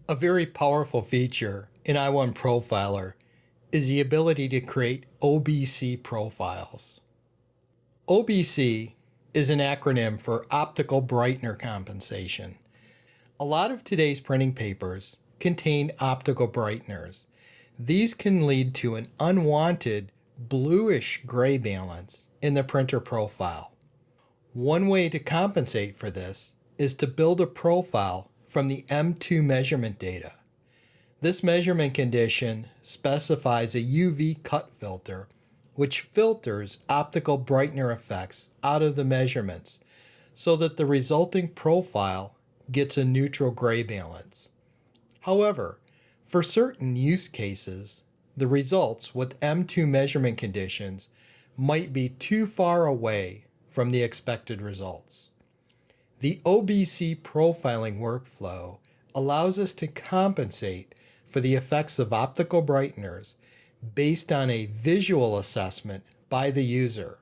A very powerful feature in i1Profiler is the ability to create OBC profiles. OBC is an acronym for optical brightener compensation. A lot of today's printing papers contain optical brighteners. These can lead to an unwanted bluish gray balance in the printer profile. One way to compensate for this is to build a profile from the M2 measurement data. This measurement condition specifies a UV cut filter, which filters optical brightener effects out of the measurements so that the resulting profile gets a neutral gray balance. However, for certain use cases, the results with M2 measurement conditions might be too far away from the expected results. The OBC profiling workflow allows us to compensate for the effects of optical brighteners based on a visual assessment by the user.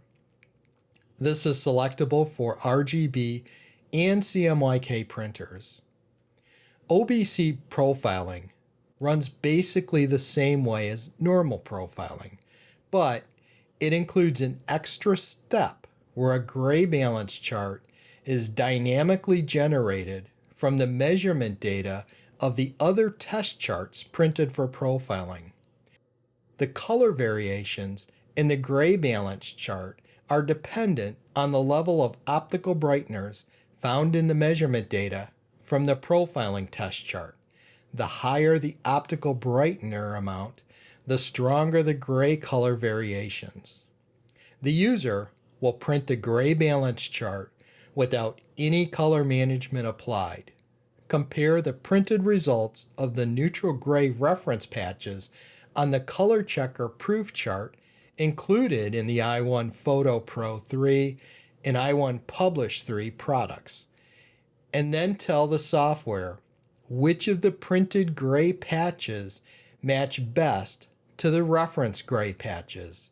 This is selectable for RGB and CMYK printers. OBC profiling runs basically the same way as normal profiling, but it includes an extra step where a gray balance chart is dynamically generated from the measurement data of the other test charts printed for profiling. The color variations in the gray balance chart are dependent on the level of optical brighteners found in the measurement data from the profiling test chart. The higher the optical brightener amount, the stronger the gray color variations. The user will print the gray balance chart without any color management applied. Compare the printed results of the neutral gray reference patches on the color checker proof chart included in the i1Photo Pro 3 and i1Publish 3 products, and then tell the software which of the printed gray patches match best to the reference gray patches.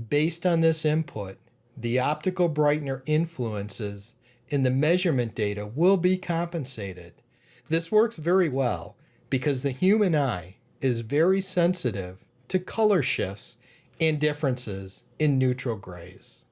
Based on this input, the optical brightener influences in the measurement data will be compensated. This works very well because the human eye is very sensitive to color shifts and differences in neutral grays.